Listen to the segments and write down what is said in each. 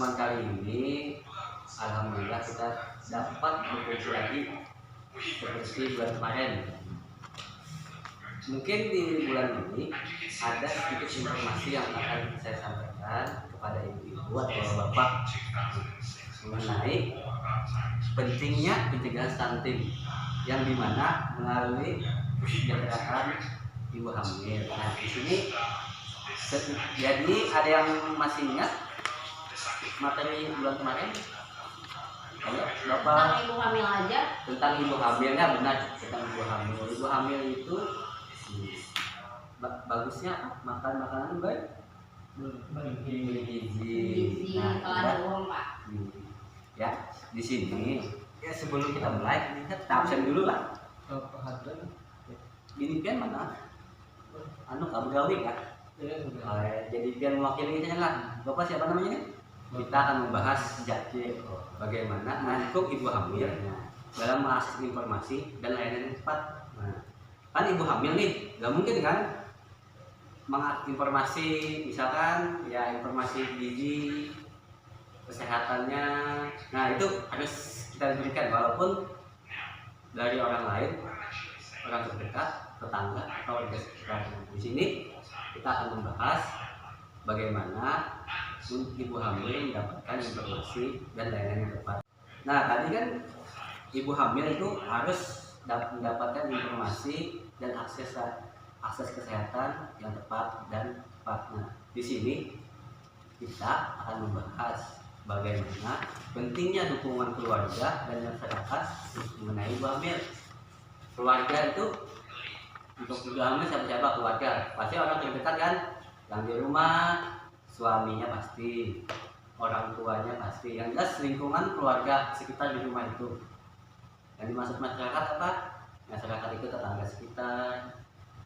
pertemuan kali ini, alhamdulillah kita dapat berkumpul lagi seperti bulan kemarin. Mungkin di bulan ini ada sedikit informasi yang akan saya sampaikan kepada ibu-ibu atau bapak mengenai pentingnya pencegahan stunting yang dimana melalui kesejahteraan ibu hamil. Nah, di sini jadi ada yang masih ingat materi bulan kemarin? Ayo, Bapak. Tentang ibu hamil aja. Tentang ibu hamilnya, benar, tentang ibu hamil. Ibu hamil itu bagusnya apa? Makan makanan baik, bergizi. Nah, kalau ada uang Pak. Ya, di sini ya sebelum kita mulai kita absen dulu lah. Ini kan mana? Anu kamu gawi kan? Jadi biar mewakili kita lah. Bapak siapa namanya? Kita akan membahas bagaimana menangkap ibu hamil dalam mengakses informasi dan layanan yang tepat. Nah, kan ibu hamil nih, nggak mungkin kan mengakses informasi, misalkan ya informasi gizi, kesehatannya. Nah itu harus kita berikan walaupun dari orang lain, orang terdekat, tetangga atau warga sekitar. Di sini kita akan membahas bagaimana ibu hamil mendapatkan informasi dan layanan yang tepat. Nah tadi kan ibu hamil itu harus mendapatkan informasi dan akses kesehatan yang tepat dan tepat. Nah di sini kita akan membahas bagaimana pentingnya dukungan keluarga dan masyarakat mengenai ibu hamil. Keluarga itu untuk ibu hamil siapa-siapa keluarga, pasti orang terdekat kan, yang di rumah, suaminya pasti, orang tuanya pasti, yang jelas lingkungan keluarga sekitar di rumah itu. Yang dimaksud masyarakat apa? Masyarakat itu tetangga sekitar,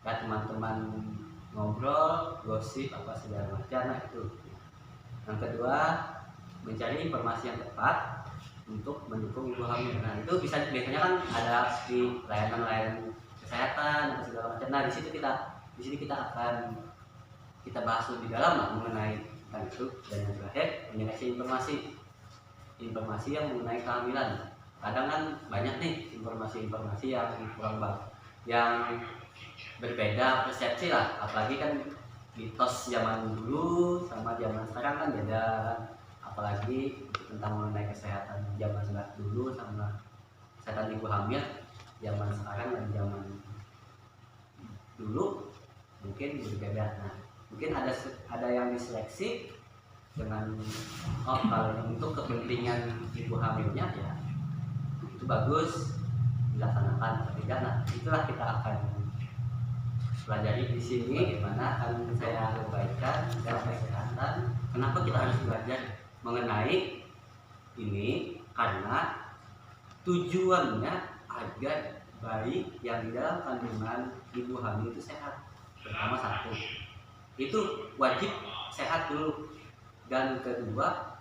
ya teman-teman ngobrol, gosip apa segala macam. Nah itu. Yang kedua, mencari informasi yang tepat untuk mendukung ibu hamil. Nah itu biasanya kan ada di layanan kesehatan atau segala macam. Nah di sini kita akan bahas lebih dalam lah mengenai tentang itu. Dan yang terakhir menyeleksi informasi yang mengenai kehamilan. Kadang kan banyak nih informasi yang kurang baik, yang berbeda persepsi lah. Apalagi kan mitos zaman dulu sama zaman sekarang kan beda. Apalagi tentang mengenai kesehatan zaman dulu sama kesehatan ibu hamil zaman sekarang dan zaman dulu mungkin berbeda. Nah, mungkin ada yang diseleksi dengan kalau untuk kepentingan ibu hamilnya ya itu bagus dilaksanakan atau tidak. Nah, itulah kita akan pelajari di sini bagaimana akan saya uraikan dan kesehatan. Kenapa kita harus belajar mengenai ini? Karena tujuannya agar bayi yang di dalam kandungan ibu hamil itu sehat. Pertama satu, itu wajib sehat dulu. Dan kedua,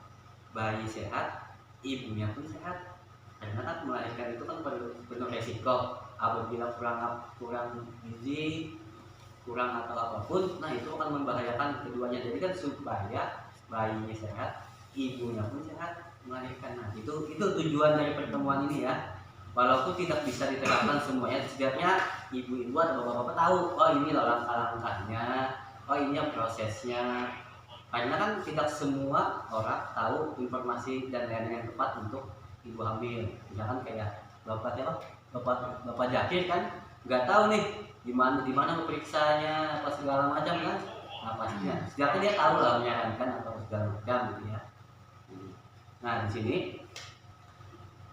bayi sehat, ibunya pun sehat. Karena kan melahirkan itu kan penuh resiko. Apabila kurang gizi, kurang atau apapun, nah itu akan membahayakan keduanya. Jadi kan supaya bayinya sehat, ibunya pun sehat melahirkan. Nah itu tujuan dari pertemuan ini ya. Walaupun tidak bisa diterapkan semuanya, setidaknya ibu-ibu atau bapak-bapak tahu, oh ini loh langkah-langkahnya, oh ini prosesnya. Karena kan tidak semua orang tahu informasi dan layanan yang tepat untuk ibu hamil. Misalkan kayak bapak Jakir kan nggak tahu nih gimana memperiksanya apa segala macam kan. Nah pastinya setidaknya dia tahu lah menyarankan atau segala macam gitu ya. Nah di sini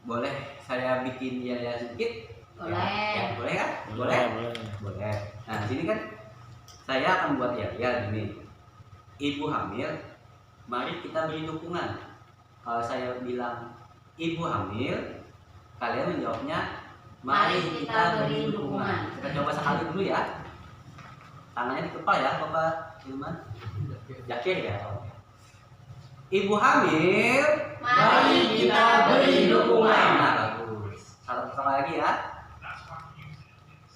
boleh saya bikin ya sedikit? Boleh. Ya, boleh kan? Boleh. Nah di sini kan saya akan buat ya gini. Ibu hamil, mari kita beri dukungan. Kalau saya bilang ibu hamil, kalian menjawabnya mari kita beri dukungan. Kita coba sekali dulu ya. Tangannya di kepala ya, Bapak Ilman. Jakir ya. Ibu hamil, mari kita beri dukungan. Nah, bagus. Satu lagi ya.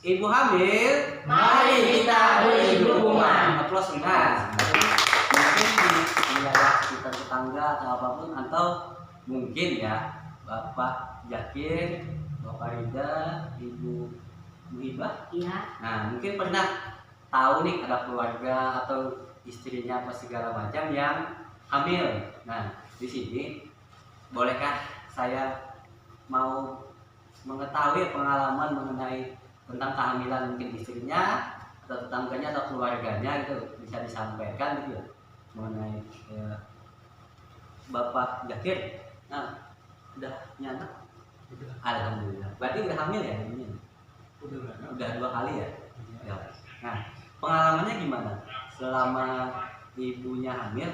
Ibu hamil, mari kita beri dukungan. Aplaus. Nah, mungkin di wilayah sekitar tetangga atau apapun, atau mungkin ya Bapak Jakir, Bapak Rida, Ibu Muhibah. Iya. Nah, mungkin pernah tahu nih ada keluarga atau istrinya apa segala macam yang hamil. Nah, di sini bolehkah saya mau mengetahui pengalaman mengenai tentang kehamilan mungkin istrinya atau tetangganya atau keluarganya gitu, bisa disampaikan gitu ya mengenai Bapak Jakir. Nah, udah punya anak? Alhamdulillah. Berarti udah hamil ya ini? Udah 2 kali ya? Ya. Nah, pengalamannya gimana? Selama ibunya hamil,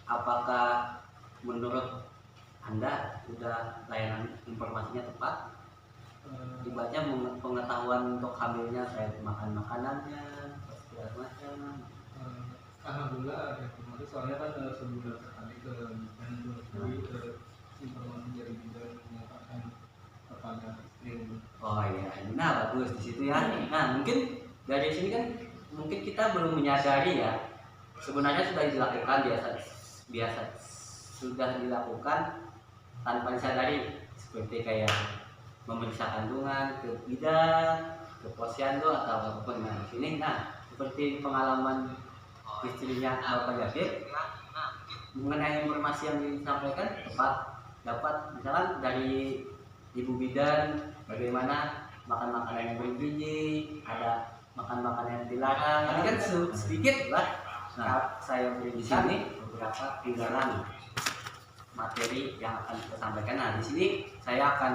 apakah menurut Anda sudah layanan informasinya tepat? Dibaca pengetahuan untuk hamilnya kayak makan makanannya, segala macam. Alhamdulillah ada informasi, soalnya kan sebulan sekali ke informasi dari bidan menyatakan kepada istri. Oh iya, nah bagus di situ ya. Nah mungkin dari sini kan mungkin kita belum menyadari ya, sebenarnya sudah dilakukan biasa sudah dilakukan tanpa disadari, seperti kayak memeriksa kandungan ke bidan, ke posyandu atau apapun. Nah di sini, nah seperti pengalaman istrinya Bapak Jakir, mengenai informasi yang disampaikan tepat, dapat misalkan dari ibu bidan bagaimana makan makanan yang bergizi, ada makan makanan yang dilarang. Tadi kan sedikit lah. Nah, saya beri di sini beberapa tinggalan materi yang akan kita sampaikan. Nah, di sini saya akan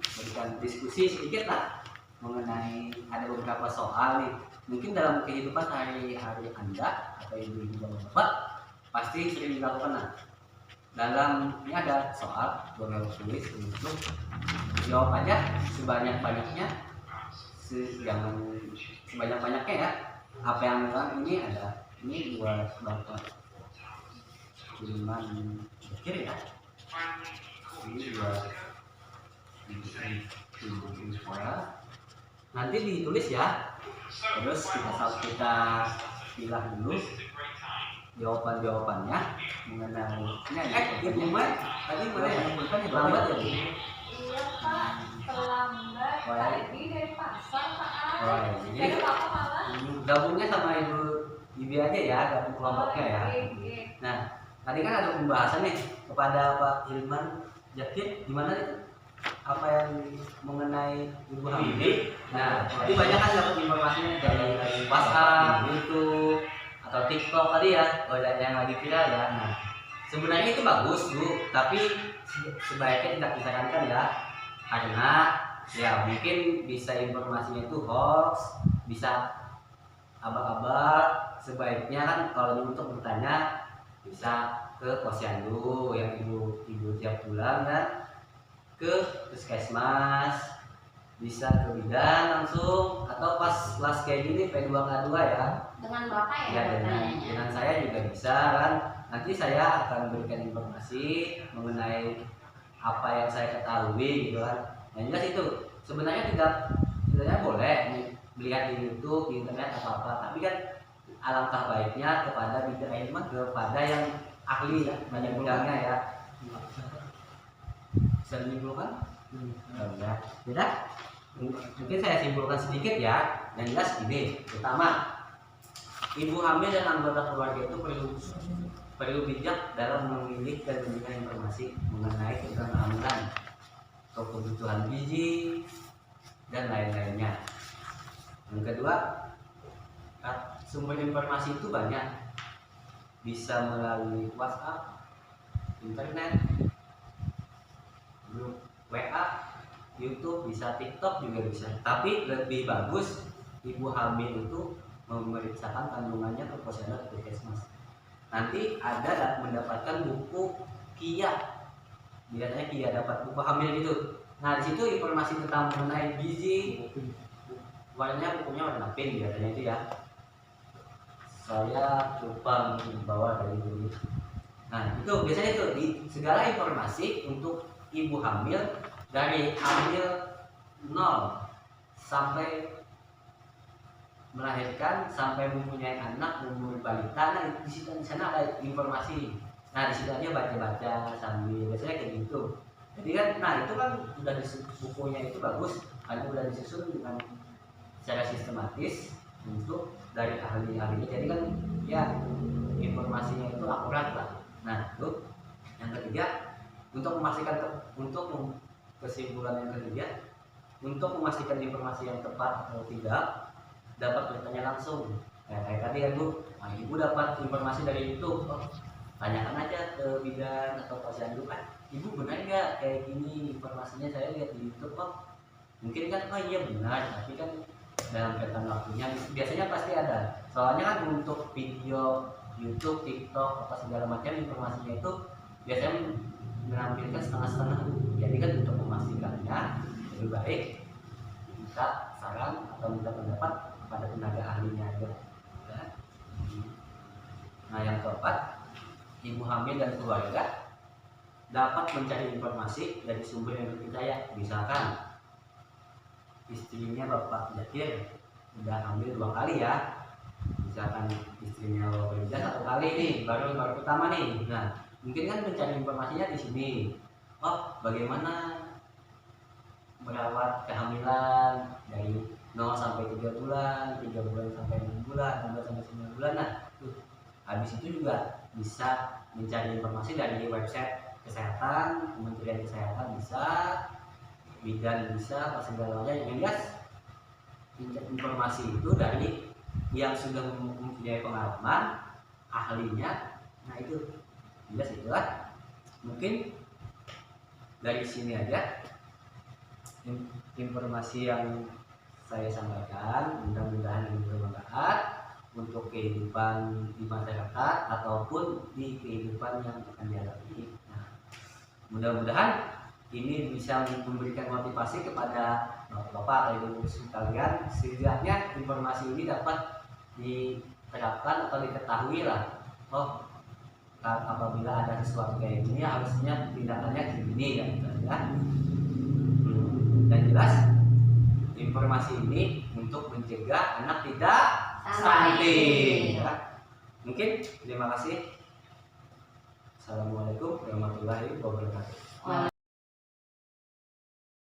berikan diskusi sedikit lah mengenai ada beberapa soal nih. Mungkin dalam kehidupan sehari-hari Anda atau ibu-ibu bapak pasti sering dilakukan. Nah, dalam ini ada soal boleh tulis untuk jawab aja sebanyak-banyaknya, jangan sebanyak-banyaknya ya. Apa yang bilang ini ada ini buat Bapak Hilman Jakir ya. Ini buat ibu sekolah. Nanti ditulis ya. Terus kita pilih dulu jawaban-jawabannya mengenai ini Ibu Mai tadi mana yang mengumpulkan ya lambat ya Bu? Iya Pak, terlambat tadi dari pasar Pak. Oh ya, jadi gabungnya sama Ibu aja ya, gabung kelompoknya ya. Nah, tadi kan ada pembahasan nih kepada Pak Hilman Jakir, gimana itu? Apa yang mengenai ibu hamil? Nah, jadi banyak kan dapat informasinya dari WhatsApp, YouTube, atau TikTok tadi ya, yang lagi viral ya. Nah, sebenarnya itu bagus Bu, tapi sebaiknya tidak disarankan ya, karena ya mungkin bisa informasinya itu hoax, bisa abal-abal. Sebaiknya kan kalau untuk bertanya bisa ke posyandu yang ibu tiap bulan kan, ke puskesmas, bisa ke bidan langsung, atau pas kelas kayak gini P2K2 ya. Dengan Bapak ya? Ya dengan saya juga bisa kan. Nanti saya akan berikan informasi mengenai apa yang saya ketahui gitu kan. Yang jelas itu sebenarnya tidak boleh melihat di YouTube, di internet apa-apa, tapi kan alangkah baiknya kepada bidan kepada yang ahli ya, banyak bidangnya ya. Bisa menyimpulkan? Ya. Tidak? Mungkin saya simpulkan sedikit ya. Yang jelas ini, pertama, ibu hamil dan anggota keluarga itu perlu bijak dalam memilih dan memberikan informasi mengenai tentang kehamilan, kebutuhan gizi dan lain-lainnya. Yang kedua, sumber informasi itu banyak, bisa melalui WhatsApp, internet, grup WA, YouTube, bisa TikTok juga bisa. Tapi lebih bagus ibu hamil itu memeriksakan kandungannya ke posyandu atau puskesmas. Nanti ada mendapatkan buku KIA, biasanya KIA dapat buku hamil gitu. Nah di situ informasi tentang mengenai gizi, warnanya bukunya warna pink biasanya itu ya. Saya lupa bawa dari dulu. Nah itu biasanya itu di segala informasi untuk ibu hamil dari hamil 0 sampai melahirkan sampai mempunyai anak umur balita, nah di sana ada informasi. Nah di situ aja baca-baca sambil biasanya kayak gitu. Jadi kan, nah itu kan udah bukunya itu bagus, karena udah disusun dengan secara sistematis untuk dari ahli-ahlinya. Jadi kan ya informasinya itu akurat lah. Nah itu yang ketiga, untuk memastikan kesimpulan yang ketiga, untuk memastikan informasi yang tepat atau tidak, dapat bertanya langsung. Kayak tadi kan Bu, nah, Ibu dapat informasi dari YouTube, tanyakan aja ke bidan atau pasien kan, Ibu benar nggak kayak gini informasinya, saya lihat di YouTube kok. Mungkin kan, oh iya benar, tapi kan dalam rentan waktunya biasanya pasti ada. Soalnya kan untuk video YouTube, TikTok, apa segala macam informasinya itu biasanya menampilkan setengah-setengah. Jadi kan untuk memastikannya lebih baik minta saran atau minta pendapat kepada tenaga ahlinya aja. Nah yang keempat, ibu hamil dan keluarga dapat mencari informasi dari sumber yang terpercaya. Misalkan istrinya Bapak Zakir udah hamil 2 kali ya, misalkan istrinya Bapak Rizal 1 kali nih, baru pertama nih. Nah mungkin kan mencari informasinya di sini. Oh bagaimana merawat kehamilan dari 0 sampai 3 bulan, 3 bulan sampai 6 bulan, 6 sampai 9 bulan. Nah habis itu juga bisa mencari informasi dari website kesehatan, Kementerian Kesehatan bisa, bidan bisa, apa segala macam. Yang jelas informasi itu dari yang sudah mempunyai pengalaman, ahlinya. Nah itu jelas itulah. Mungkin dari sini aja informasi yang saya sampaikan, mudah-mudahan ini bermanfaat untuk kehidupan di masyarakat ataupun di kehidupan yang akan dialami. Nah, mudah-mudahan ini bisa memberikan motivasi kepada bapak-bapak atau ibu-ibu sekalian, setidaknya informasi ini dapat diterapkan atau diketahui lah. Oh, apabila ada sesuatu kayak gini harusnya tindakannya gini ya, ya. Dan jelas informasi ini untuk mencegah anak tidak stunting. Ya. Mungkin terima kasih. Assalamualaikum warahmatullahi wabarakatuh.